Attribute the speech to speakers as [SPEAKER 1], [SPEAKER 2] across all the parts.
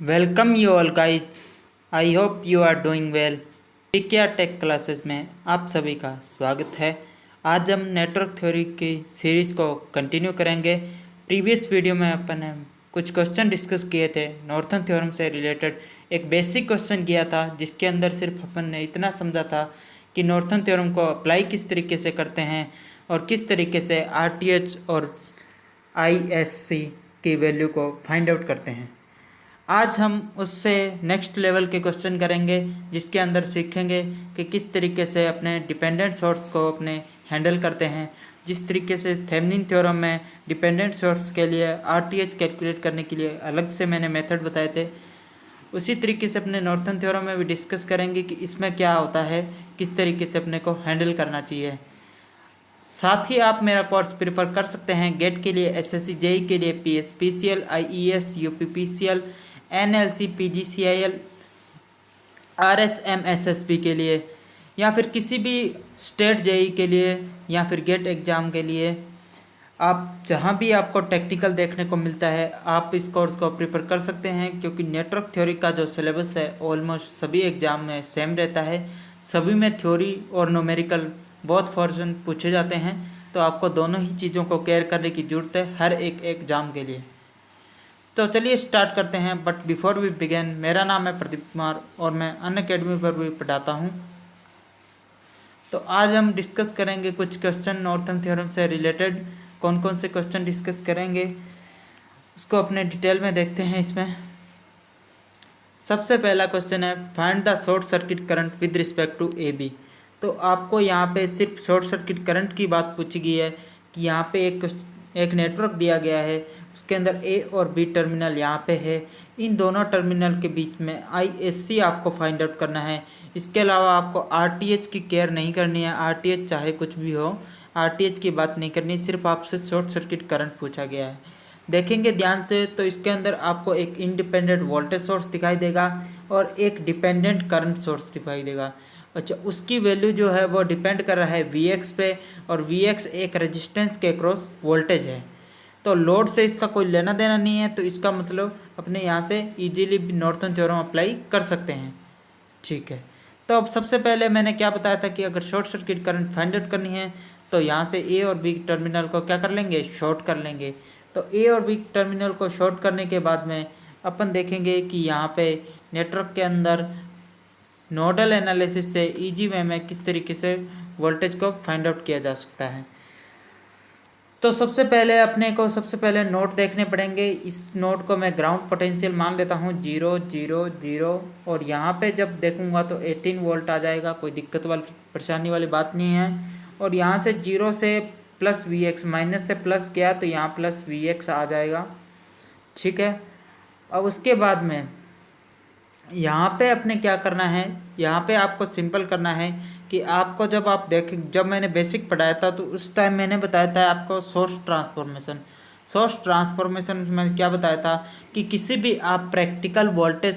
[SPEAKER 1] Welcome you all guys. I hope you are doing well. Pikiya tech classes में आप सभी का स्वागत है। आज हम नेटवर्क थ्योरी की सीरीज़ को कंटिन्यू करेंगे। प्रीवियस वीडियो में अपन ने कुछ क्वेश्चन डिस्कस किए थे नॉर्थन थ्योरम से रिलेटेड। एक बेसिक क्वेश्चन किया था जिसके अंदर सिर्फ अपन ने इतना समझा था कि नॉर्थन थ्योरम को अप्लाई किस तरीके से करते हैं और किस तरीके से आरटीएच और आईएससी की वैल्यू को फाइंड आउट करते हैं। आज हम उससे नेक्स्ट लेवल के क्वेश्चन करेंगे जिसके अंदर सीखेंगे कि किस तरीके से अपने डिपेंडेंट सोर्स को अपने हैंडल करते हैं। जिस तरीके से थेवेनिन थ्योरम में डिपेंडेंट सोर्स के लिए आरटीएच कैलकुलेट करने के लिए अलग से मैंने मेथड बताए थे, उसी तरीके से अपने नॉर्थन थ्योरम में भी डिस्कस करेंगे कि इसमें क्या होता है, किस तरीके से अपने को हैंडल करना चाहिए। साथ ही आप मेरा कोर्स प्रेफर कर सकते हैं गेट के लिए, एसएससी जेई के लिए, PSPCL, IES, UPPCL, NLC, PGCIL, RSMSSB के लिए, या फिर किसी भी स्टेट जेई के लिए, या फिर गेट एग्ज़ाम के लिए। आप जहां भी आपको टेक्निकल देखने को मिलता है आप इस कोर्स को प्रेफर कर सकते हैं, क्योंकि नेटवर्क थ्योरी का जो सिलेबस है ऑलमोस्ट सभी एग्ज़ाम में सेम रहता है। सभी में थ्योरी और न्यूमेरिकल बहुत पोर्शन पूछे जाते हैं, तो आपको दोनों ही चीज़ों को केयर करने की ज़रूरत है हर एक एग्ज़ाम के लिए। तो चलिए स्टार्ट करते हैं। बट बिफोर वी बिगेन, मेरा नाम है प्रदीप कुमार और मैं अनअकैडमी पर भी पढ़ाता हूँ। तो आज हम डिस्कस करेंगे कुछ क्वेश्चन नॉर्थन थ्योरम से रिलेटेड। कौन कौन से क्वेश्चन डिस्कस करेंगे उसको अपने डिटेल में देखते हैं। इसमें सबसे पहला क्वेश्चन है find the short circuit current with respect to A B. तो आपको यहाँ पे सिर्फ शॉर्ट सर्किट करंट की बात पूछी गई है कि यहाँ पे एक नेटवर्क दिया गया है, उसके अंदर ए और बी टर्मिनल यहाँ पे है, इन दोनों टर्मिनल के बीच में आईएससी आपको फाइंड आउट करना है। इसके अलावा आपको आरटीएच की केयर नहीं करनी है। आरटीएच चाहे कुछ भी हो, आरटीएच की बात नहीं करनी, सिर्फ आपसे शॉर्ट सर्किट करंट पूछा गया है। देखेंगे ध्यान से तो इसके अंदर आपको एक इंडिपेंडेंट वोल्टेज सोर्स दिखाई देगा और एक डिपेंडेंट करंट सोर्स दिखाई देगा। अच्छा, उसकी वैल्यू जो है वो डिपेंड कर रहा है वीएक्स पे, और वीएक्स एक रेजिस्टेंस के क्रॉस वोल्टेज है। तो लोड से इसका कोई लेना देना नहीं है, तो इसका मतलब अपने यहाँ से इजीली नॉर्थन थ्योरम अप्लाई कर सकते हैं। ठीक है, तो अब सबसे पहले मैंने क्या बताया था कि अगर short circuit current find out करनी है तो यहाँ से ए और बी टर्मिनल को क्या कर लेंगे, शॉर्ट कर लेंगे। तो ए और बी टर्मिनल को शॉर्ट करने के बाद में अपन देखेंगे कि यहाँ पे नेटवर्क के अंदर नोडल एनालिसिस से इजी वे में किस तरीके से वोल्टेज को फाइंड आउट किया जा सकता है। तो सबसे पहले अपने को सबसे पहले नोड देखने पड़ेंगे। इस नोड को मैं ग्राउंड पोटेंशियल मान लेता हूँ 0 0 0, और यहाँ पे जब देखूँगा तो 18 वोल्ट आ जाएगा, कोई दिक्कत वाली परेशानी वाली बात नहीं है। और यहाँ से 0 से प्लस वी एक्स, माइनस से प्लस किया तो यहाँ प्लस वी एक्स आ जाएगा। ठीक है, अब उसके बाद में यहाँ पे अपने क्या करना है, यहाँ पे आपको सिंपल करना है कि आपको जब आप देखें, जब मैंने बेसिक पढ़ाया था तो उस टाइम मैंने बताया था आपको सोर्स ट्रांसफॉर्मेशन। सोर्स ट्रांसफॉर्मेशन में क्या बताया था कि किसी भी आप प्रैक्टिकल वोल्टेज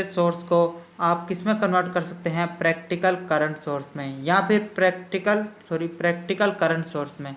[SPEAKER 1] सोर्स को आप किस में कन्वर्ट कर सकते हैं, प्रैक्टिकल करंट सोर्स में, या फिर प्रैक्टिकल करंट सोर्स में,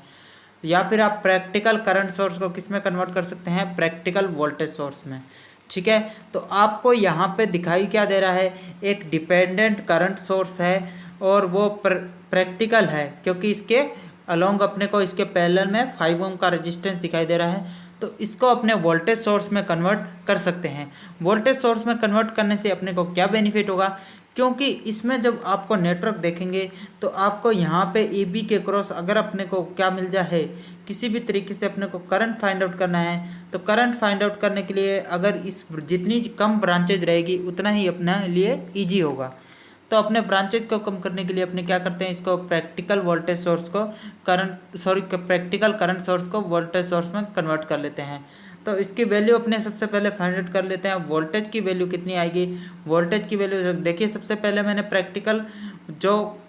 [SPEAKER 1] या फिर आप प्रैक्टिकल करंट सोर्स को किस में कन्वर्ट कर सकते हैं, प्रैक्टिकल वोल्टेज सोर्स में। ठीक है, तो आपको यहाँ पे दिखाई क्या दे रहा है, एक डिपेंडेंट करंट सोर्स है और वो प्रैक्टिकल है, क्योंकि इसके अलोंग अपने को इसके पैरेलल में 5 ओम का रेजिस्टेंस दिखाई दे रहा है। तो इसको अपने वोल्टेज सोर्स में कन्वर्ट कर सकते हैं। वोल्टेज सोर्स में कन्वर्ट करने से अपने को क्या बेनिफिट होगा, क्योंकि इसमें जब आपको नेटवर्क देखेंगे तो आपको यहाँ पे ए बी के क्रॉस अगर अपने को क्या मिल जाए, किसी भी तरीके से अपने को करंट फाइंड आउट करना है, तो करंट फाइंड आउट करने के लिए अगर इस जितनी कम ब्रांचेज रहेगी उतना ही अपने लिए ईजी होगा। तो अपने ब्रांचेज को कम करने के लिए अपने क्या करते हैं, इसको प्रैक्टिकल करंट सोर्स को वोल्टेज सोर्स में कन्वर्ट कर लेते हैं। तो इसकी वैल्यू अपने सबसे पहले फाइंड आउट कर लेते हैं। वोल्टेज की वैल्यू कितनी आएगी, वोल्टेज की वैल्यू देखिए, सबसे पहले मैंने प्रैक्टिकल जो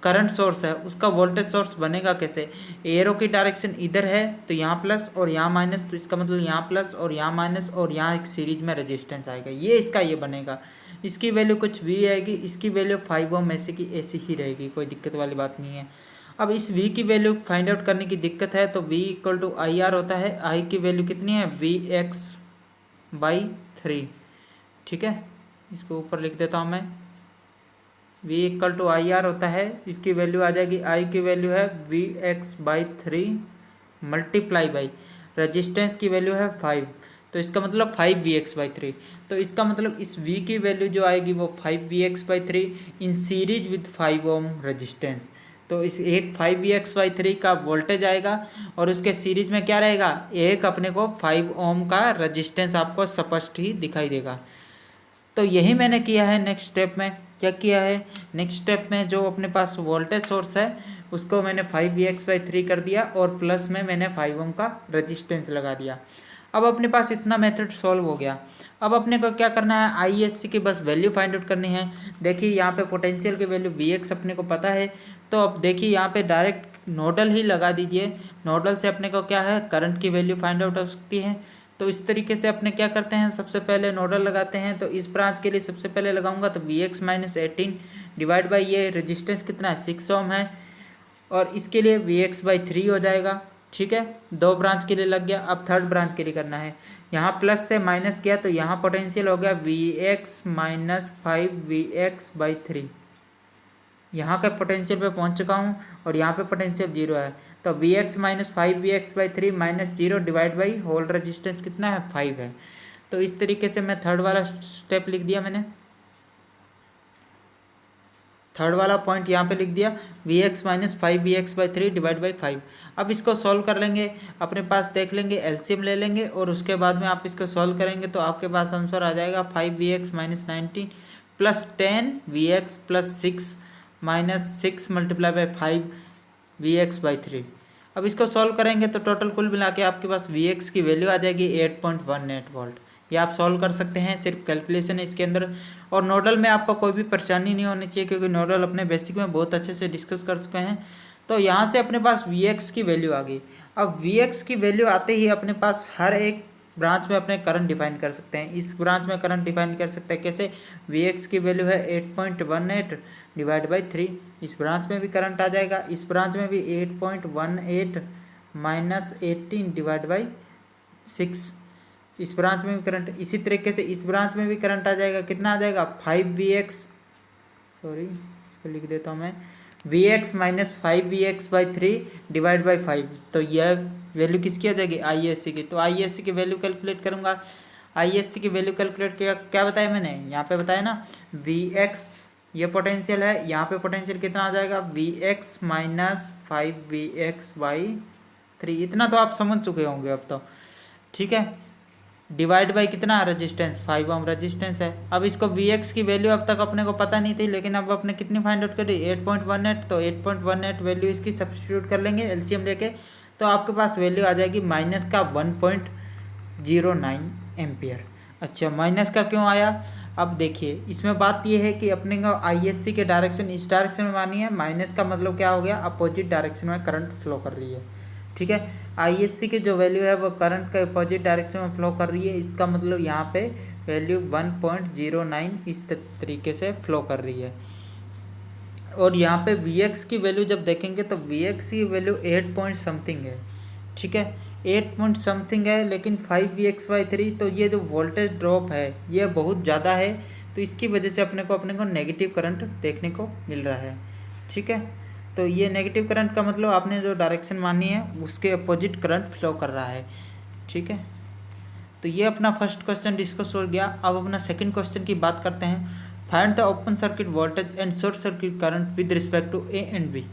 [SPEAKER 1] करंट सोर्स है उसका वोल्टेज सोर्स बनेगा कैसे, एरो की डायरेक्शन इधर है तो यहाँ प्लस और यहाँ माइनस, तो इसका मतलब यहाँ प्लस और यहाँ माइनस और यहाँ एक सीरीज में रेजिस्टेंस आएगा, ये इसका ये बनेगा। इसकी वैल्यू कुछ भी आएगी, इसकी वैल्यू 5 ओम ऐसे की ऐसी ही रहेगी, कोई दिक्कत वाली बात नहीं है। अब इस v की वैल्यू फाइंड आउट करने की दिक्कत है, तो v equal to I R होता है। i की वैल्यू कितनी है, वी एक्स बाई 3। ठीक है, इसको ऊपर लिख देता हूँ मैं। V equal to I R होता है, इसकी वैल्यू आ जाएगी, I की वैल्यू है Vx/3 मल्टीप्लाई बाई रजिस्टेंस की वैल्यू है 5, तो इसका मतलब 5Vx/3। तो इसका मतलब इस V की वैल्यू जो आएगी वो 5Vx/3 in series with 5 ohm resistance. तो इस एक 5Vx/3 का वोल्टेज आएगा और उसके सीरीज में क्या रहेगा, एक अपने को 5 ओम का रजिस्टेंस आपको स्पष्ट ही दिखाई देगा। तो यही मैंने किया है। नेक्स्ट स्टेप में क्या किया है, नेक्स्ट स्टेप में जो अपने पास वोल्टेज सोर्स है उसको मैंने 5Vx/3 कर दिया और प्लस में मैंने 5 ओम का रजिस्टेंस लगा दिया। अब अपने पास इतना मेथड सॉल्व हो गया। अब अपने को क्या करना है, आईएससी की बस वैल्यू फाइंड आउट करनी है। देखिए यहाँ पे पोटेंशियल की वैल्यू Vx अपने को पता है, तो अब देखिए यहाँ पे डायरेक्ट नोडल ही लगा दीजिए। नोडल से अपने को क्या है, करंट की वैल्यू फाइंड आउट हो सकती है। तो इस तरीके से अपने क्या करते हैं, सबसे पहले नोडल लगाते हैं। तो इस ब्रांच के लिए सबसे पहले लगाऊंगा तो Vx-18 डिवाइड बाई ये रेजिस्टेंस कितना है 6 ओम है, और इसके लिए Vx/3 हो जाएगा। ठीक है, दो ब्रांच के लिए लग गया। अब थर्ड ब्रांच के लिए करना है, यहाँ प्लस से माइनस किया तो यहाँ पोटेंशियल हो गया Vx-5Vx/3। यहाँ के पोटेंशियल पे पहुँच चुका हूँ और यहाँ पे पोटेंशियल 0 है, तो Vx-5Vx/3 -0 divide by whole resistance कितना है 5 है। तो इस तरीके से मैं थर्ड वाला स्टेप लिख दिया, मैंने थर्ड वाला पॉइंट यहाँ पे लिख दिया, Vx-5Vx/3 डिवाइड बाई 5। अब इसको सॉल्व कर लेंगे, अपने पास देख लेंगे, एलसीएम ले लेंगे और उसके बाद में आप इसको सॉल्व करेंगे तो आपके पास आंसर आ जाएगा 5Vx-19 plus 10Vx plus 6 -6 multiply by 5Vx/3। अब इसको सॉल्व करेंगे तो टोटल कुल मिला के आपके पास Vx की वैल्यू आ जाएगी 8.18 वोल्ट। ये आप सॉल्व कर सकते हैं, सिर्फ कैलकुलेशन है इसके अंदर। और नोडल में आपको कोई भी परेशानी नहीं होनी चाहिए क्योंकि नोडल अपने बेसिक में बहुत अच्छे से डिस्कस कर चुके हैं। तो यहाँ से अपने पास Vx की वैल्यू आ गई। अब Vx की वैल्यू आते ही अपने पास हर एक ब्रांच में अपने करंट डिफाइन कर सकते हैं। इस ब्रांच में करंट डिफाइन कर सकते हैं कैसे, Vx की वैल्यू है 8.18 डिवाइड बाई 3। इस ब्रांच में भी करंट आ जाएगा, इस ब्रांच में भी 8.18 -18 डिवाइड बाई 6। इस ब्रांच में भी करंट, इसी तरीके से इस ब्रांच में भी करंट आ जाएगा। कितना आ जाएगा 5Vx, सॉरी इसको लिख देता हूँ मैं, Vx-5Vx/3 डिवाइड बाई 5। तो यह वैल्यू किसकी आ जाएगी, आईएससी की। तो आईएससी की वैल्यू कैलकुलेट करूँगा। आईएससी की वैल्यू कैलकुलेट किया, क्या बताया मैंने यहाँ पे बताया ना, Vx ये पोटेंशियल है, यहाँ पे पोटेंशियल कितना आ जाएगा Vx-5Vx/3। इतना तो आप समझ चुके होंगे अब तो। ठीक है, डिवाइड बाई कितना रेजिस्टेंस 5 ओम रेजिस्टेंस है। अब इसको Vx की वैल्यू अब तक अपने को पता नहीं थी, लेकिन अब अपने कितनी फाइंड आउट करी 8.18। तो 8.18 वैल्यू इसकी सब्स्टिट्यूट कर लेंगे एलसीएम लेके, तो आपके पास वैल्यू आ जाएगी माइनस का 1.09 एम्पियर। अच्छा, माइनस का क्यों आया, अब देखिए इसमें बात यह है कि अपने को आईएससी के डायरेक्शन इस डायरेक्शन में मानी है, माइनस का मतलब क्या हो गया, अपोजिट डायरेक्शन में करंट फ्लो कर रही है। ठीक है, आईएससी की जो वैल्यू है वो करंट के अपोजिट डायरेक्शन में फ्लो कर रही है, इसका मतलब यहाँ पे वैल्यू 1.09 इस तरीके से फ्लो कर रही है। और यहाँ पे Vx की वैल्यू जब देखेंगे तो Vx की वैल्यू 8 पॉइंट समथिंग है। ठीक है, 8 पॉइंट समथिंग है, लेकिन 5Vx/3 तो ये जो वोल्टेज ड्रॉप है ये बहुत ज़्यादा है, तो इसकी वजह से अपने को नेगेटिव करंट देखने को मिल रहा है। ठीक है, तो ये नेगेटिव करंट का मतलब आपने जो डायरेक्शन मानी है उसके अपोजिट करंट फ्लो कर रहा है। ठीक है, तो ये अपना फर्स्ट क्वेश्चन डिस्कस हो गया। अब अपना सेकंड क्वेश्चन की बात करते हैं। Find the open circuit voltage and short circuit current with respect to A and B.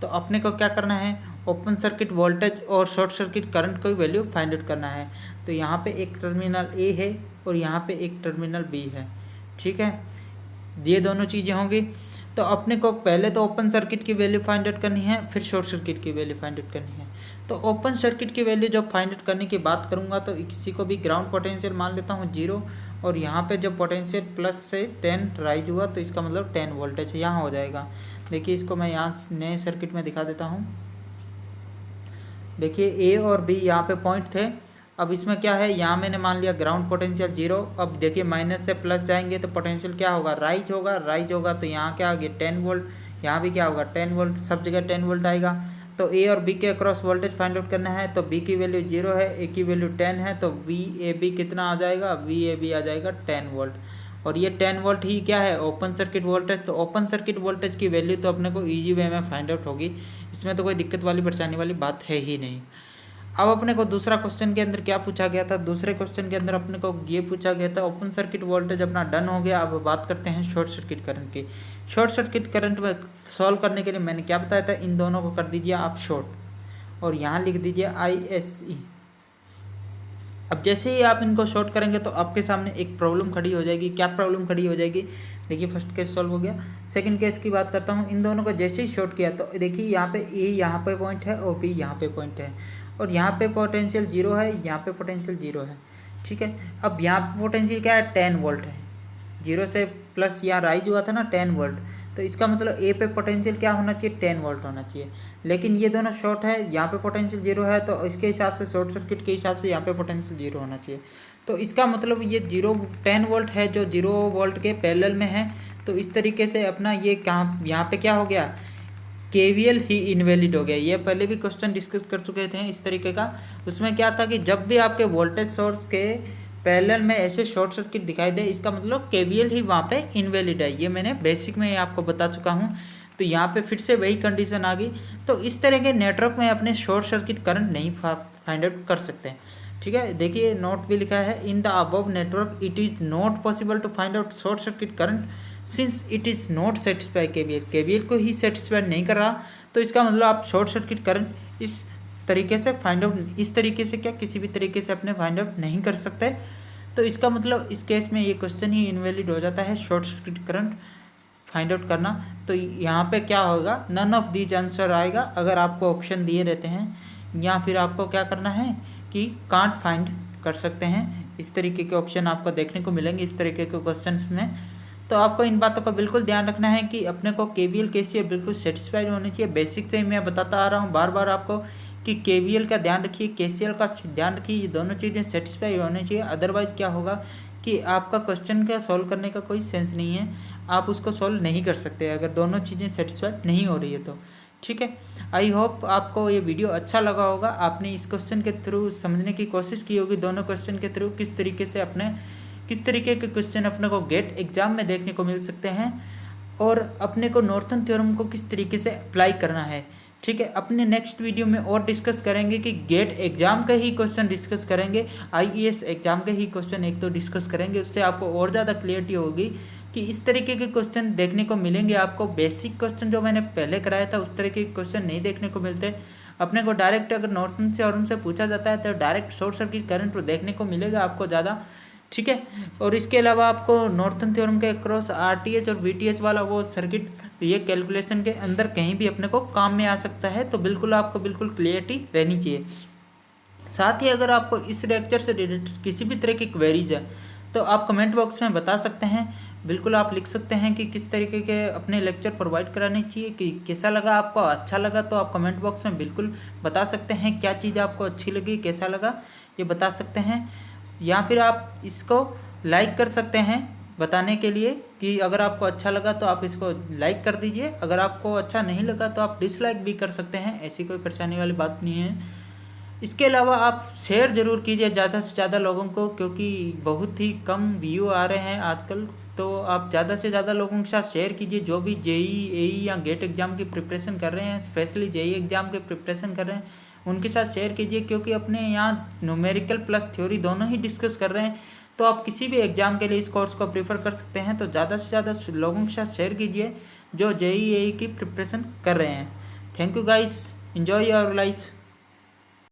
[SPEAKER 1] तो अपने को क्या करना है, ओपन सर्किट वोल्टेज और शॉर्ट सर्किट करंट की वैल्यू फाइंड आउट करना है। तो यहाँ पे एक टर्मिनल ए है और यहाँ पे एक टर्मिनल बी है। ठीक है, ये दोनों चीज़ें होंगी। तो अपने को पहले तो ओपन सर्किट की वैल्यू फाइंड आउट करनी है, फिर शॉर्ट सर्किट की वैल्यू फाइंड आउट करनी है। तो ओपन सर्किट की वैल्यू जब फाइंड आउट करने की बात करूँगा तो किसी को भी ग्राउंड पोटेंशियल मान लेता हूँ 0, और यहाँ पे जब पोटेंशियल प्लस से 10 राइज हुआ तो इसका मतलब 10 वोल्टेज यहाँ हो जाएगा। देखिए इसको मैं यहाँ नए सर्किट में दिखा देता हूँ। देखिए ए और बी यहाँ पे पॉइंट थे। अब इसमें क्या है, यहाँ मैंने मान लिया ग्राउंड पोटेंशियल 0। अब देखिए माइनस से प्लस जाएंगे तो पोटेंशियल क्या होगा, राइज होगा। राइज होगा तो यहाँ क्या आ गया 10 वोल्ट, यहाँ भी क्या होगा 10 वोल्ट, सब जगह 10 वोल्ट आएगा। तो ए और बी के अक्रॉस वोल्टेज फाइंड आउट करना है। तो बी की वैल्यू 0 है, ए की वैल्यू 10 है, तो वी ए बी कितना आ जाएगा, वी ए बी आ जाएगा 10 वोल्ट। और ये 10 वोल्ट ही क्या है, ओपन सर्किट वोल्टेज। तो ओपन सर्किट वोल्टेज की वैल्यू तो अपने को ईजी वे में फाइंड आउट होगी, इसमें तो कोई दिक्कत वाली परेशानी वाली बात है ही नहीं। अब अपने को दूसरा क्वेश्चन के अंदर क्या पूछा गया था, दूसरे क्वेश्चन के अंदर अपने को ये पूछा गया था ओपन सर्किट वोल्टेज अपना डन हो गया। अब बात करते हैं शॉर्ट सर्किट करंट की। शॉर्ट सर्किट करंट में सॉल्व करने के लिए मैंने क्या बताया था, इन दोनों को कर दीजिए आप शॉर्ट और यहाँ लिख दीजिए ISE। अब जैसे ही आप इनको शॉर्ट करेंगे तो आपके सामने एक प्रॉब्लम खड़ी हो जाएगी। क्या प्रॉब्लम खड़ी हो जाएगी, देखिए फर्स्ट केस सॉल्व हो गया। सेकंड केस की बात करता हूँ, इन दोनों को जैसे ही शॉर्ट किया तो देखिए यहाँ पे ए यहाँ पे पॉइंट है और बी यहाँ पे पॉइंट है, और यहाँ पे पोटेंशियल 0 है, यहाँ पे पोटेंशियल 0 है, ठीक है। अब यहाँ पे पोटेंशियल क्या है, 10 वोल्ट है, 0 से प्लस यहाँ राइज हुआ था ना 10 वोल्ट, तो इसका मतलब ए पे पोटेंशियल क्या होना चाहिए, 10 वोल्ट होना चाहिए। लेकिन ये दोनों शॉर्ट है, यहाँ पे पोटेंशियल 0 है, तो इसके हिसाब से शॉर्ट सर्किट के हिसाब से यहाँ पे पोटेंशियल 0 होना चाहिए। तो इसका मतलब ये 10 वोल्ट है जो 0 वोल्ट के पैरेलल में है। तो इस तरीके से अपना ये कहाँ यहाँ पे क्या हो गया, KVL ही इनवैलिड हो गया। ये पहले भी क्वेश्चन डिस्कस कर चुके थे इस तरीके का। उसमें क्या था कि जब भी आपके वोल्टेज सोर्स के पैरेलल में ऐसे शॉर्ट सर्किट दिखाई दे, इसका मतलब KVL ही वहाँ पे इनवैलिड है। ये मैंने बेसिक में आपको बता चुका हूँ। तो यहाँ पे फिर से वही कंडीशन आ गई। तो इस तरह के नेटवर्क में अपने शॉर्ट सर्किट करंट नहीं फाइंड आउट कर सकते, ठीक है। देखिए नोट भी लिखा है, in the above network it is not possible to find out short circuit current since it is not satisfy KVL को ही सेटिस्फाइड नहीं कर रहा। तो इसका मतलब आप शॉर्ट सर्किट करंट इस तरीके से फाइंड आउट, इस तरीके से क्या किसी भी तरीके से अपने फाइंड आउट नहीं कर सकते। तो इसका मतलब इस केस में ये क्वेश्चन ही इनवैलिड हो जाता है, short circuit current find out करना। तो यहाँ पे क्या होगा, नन ऑफ दीज आंसर आएगा अगर आपको ऑप्शन दिए रहते हैं, या फिर आपको क्या करना है कि कांट फाइंड कर सकते हैं। इस तरीके के ऑप्शन आपको देखने को मिलेंगे इस तरीके के क्वेश्चंस में। तो आपको इन बातों का बिल्कुल ध्यान रखना है कि अपने को KVL KCL बिल्कुल सेटिस्फाइड होनी चाहिए। बेसिक से ही मैं बताता आ रहा हूँ बार बार आपको कि KVL का ध्यान रखिए, KCL का ध्यान रखिए, ये दोनों चीज़ें सेटिस्फाई होनी चाहिए। अदरवाइज़ क्या होगा कि आपका क्वेश्चन का सॉल्व करने का कोई सेंस नहीं है, आप उसको सॉल्व नहीं कर सकते अगर दोनों चीज़ें सेटिस्फाइड नहीं हो रही है तो, ठीक है। आई होप आपको ये वीडियो अच्छा लगा होगा। आपने इस क्वेश्चन के थ्रू समझने की कोशिश की होगी, दोनों क्वेश्चन के थ्रू किस तरीके के क्वेश्चन अपने को गेट एग्जाम में देखने को मिल सकते हैं, और अपने को नॉर्थन थ्योरम को किस तरीके से अप्लाई करना है, ठीक है। अपने नेक्स्ट वीडियो में और डिस्कस करेंगे कि गेट एग्जाम का ही क्वेश्चन डिस्कस करेंगे, IAS एग्जाम के ही क्वेश्चन एक तो डिस्कस करेंगे। उससे आपको और ज़्यादा क्लियरिटी होगी कि इस तरीके के क्वेश्चन देखने को मिलेंगे आपको। बेसिक क्वेश्चन जो मैंने पहले कराया था उस तरीके के क्वेश्चन नहीं देखने को मिलते अपने को। डायरेक्ट अगर नॉर्थन थ्योरम से पूछा जाता है तो डायरेक्ट शॉर्ट सर्किट करंट देखने को मिलेगा आपको ज़्यादा, ठीक है। और इसके अलावा आपको नॉर्थन थ्योरम के अक्रॉस RTH और VTH वाला वो सर्किट, ये कैलकुलेशन के अंदर कहीं भी अपने को काम में आ सकता है। तो बिल्कुल आपको बिल्कुल क्लियरिटी रहनी चाहिए। साथ ही अगर आपको इस लेक्चर से रिलेटेड किसी भी तरह की क्वेरीज है तो आप कमेंट बॉक्स में बता सकते हैं। बिल्कुल आप लिख सकते हैं कि किस तरीके के अपने लेक्चर प्रोवाइड कराने चाहिए, कि कैसा लगा आपको, अच्छा लगा तो आप कमेंट बॉक्स में बिल्कुल बता सकते हैं। क्या चीज़ आपको अच्छी लगी, कैसा लगा, ये बता सकते हैं। या फिर आप इसको लाइक कर सकते हैं बताने के लिए कि अगर आपको अच्छा लगा तो आप इसको लाइक कर दीजिए। अगर आपको अच्छा नहीं लगा तो आप डिसलाइक भी कर सकते हैं, ऐसी कोई परेशानी वाली बात नहीं है। इसके अलावा आप शेयर ज़रूर कीजिए ज़्यादा से ज़्यादा लोगों को, क्योंकि बहुत ही कम व्यू आ रहे हैं आजकल। तो आप ज़्यादा से ज़्यादा लोगों के साथ शेयर कीजिए जो भी JEE AE या गेट एग्ज़ाम की प्रिपरेशन कर रहे हैं, स्पेशली JEE एग्ज़ाम के प्रिपरेशन कर रहे हैं, उनके साथ शेयर कीजिए। क्योंकि अपने यहाँ न्यूमेरिकल प्लस थ्योरी दोनों ही डिस्कस कर रहे हैं। तो आप किसी भी एग्ज़ाम के लिए इस कोर्स को प्रीफर कर सकते हैं। तो ज़्यादा से ज़्यादा लोगों के साथ शेयर कीजिए जो JEE AE की प्रिपरेशन कर रहे हैं। Thank you guys, enjoy your life.